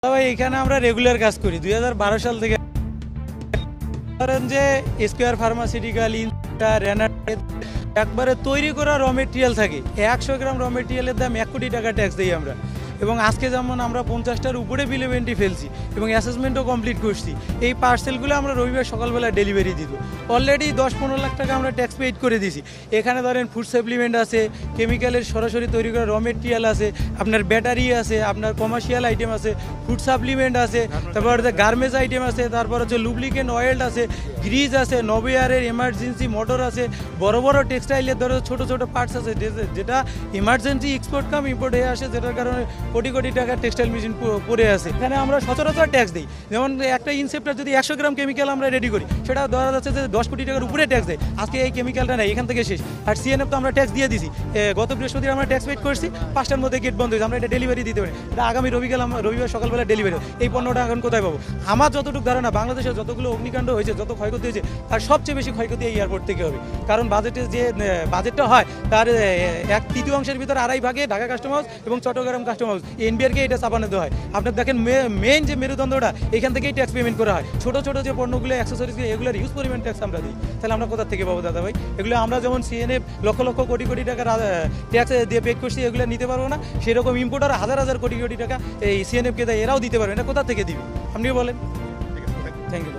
তবে এখানে আমরা রেগুলার কাজ করি 2012 সাল থেকে। ধরেন যে স্কয়ার ফার্মাসিউটিক্যাল একবারে তৈরি করা র মেটেরিয়াল থাকে, 100 গ্রাম র মেটেরিয়ালের দাম 1 কোটি টাকা ট্যাক্স দিই আমরা। এবং আজকে যেমন আমরা 50টার উপরে বিল ইভেন্টই ফেলছি এবং অ্যাসেসমেন্টও কমপ্লিট করছি। এই পার্সেলগুলো আমরা রবিবার সকালবেলা ডেলিভারি দিব। অলরেডি 10-15 লাখ টাকা আমরা ট্যাক্স পেইড করে দিছি। এখানে ধরেন ফুড সাপ্লিমেন্ট আছে, কেমিক্যালের সরাসরি তৈরি করা র মেটেরিয়াল আছে, আপনার ব্যাটারি আছে, আপনার কমার্শিয়াল আইটেম আছে, ফুড সাপ্লিমেন্ট আছে, তারপর গার্মেন্টস আইটেম আছে, তারপর হচ্ছে লুব্রিকেন্ট অয়েল আছে, গ্রিজ আছে, নবিয়ারের এমার্জেন্সি মোটর আছে, বড় বড় টেক্সটাইলের ধরো ছোট ছোট পার্টস আছে যেটা ইমার্জেন্সি এক্সপোর্ট কাম ইম্পোর্ট হয়ে আসে, যেটার কারণে কোটি কোটি টাকার টেক্সটাইল মেশিন পড়ে আছে। এখানে আমরা সচরাচর ট্যাক্স দিই। যেমন একটা ইনসেপ্টার যদি 100 গ্রাম কেমিক্যাল আমরা রেডি করি, সেটা ধরা যাচ্ছে যে 10 কোটি টাকার উপরে ট্যাক্স দেয়। আজকে এই কেমিক্যালটা নেই, এখান থেকে শেষ। আর সিএনএফ তো আমরা ট্যাক্স দিয়ে দিছি। গত বৃহস্পতিবার আমরা ট্যাক্স পেড করছি, 5টার মধ্যে গেট বন্ধ হয়েছে। আমরা এটা ডেলিভারি দিতে পারি, এটা আগামী রবিবার সকালবেলা ডেলিভারি। এই পণ্যটা এখন কোথায় পাবো? আমার যতটুকু ধারণা, বাংলাদেশে যতগুলো অগ্নিকাণ্ড হয়েছে, যত ক্ষয়ক্ষতি হয়েছে, তার সবচেয়ে বেশি ক্ষয়ক্ষতি এই এয়ারপোর্ট থেকে হবে। কারণ বাজেটটা হয় তার 1/3 ভিতরে 2.5 ভাগে ঢাকা কাস্টম হাউস এবং চট্টগ্রাম কাস্টম হাউস এনবিআরকে এটা চাপানো দেওয়া হয়। আপনার দেখেন মেইন যে মেরুদণ্ডটা, এখান থেকেই ট্যাক্স পেমেন্ট করা হয়। ছোট ছোট যে পণ্যগুলো অ্যাক্সেসরিজ, এগুলোর হিউজ পরিমাণ ট্যাক্স আমরা দিই। তাহলে আমরা কোথা থেকে পাবো দাদা ভাই? এগুলো আমরা যেমন সিএনএফ লক্ষ লক্ষ কোটি কোটি টাকা ট্যাক্স দিয়ে পেড করছি, এগুলো নিতে পারবো না। সেরকম ইম্পোর্টার হাজার হাজার কোটি কোটি টাকা এই সিএনএফকে দেয়, এরাও দিতে পারবে না। কোথা থেকে দিবি আপনিও বলেন? Thank you.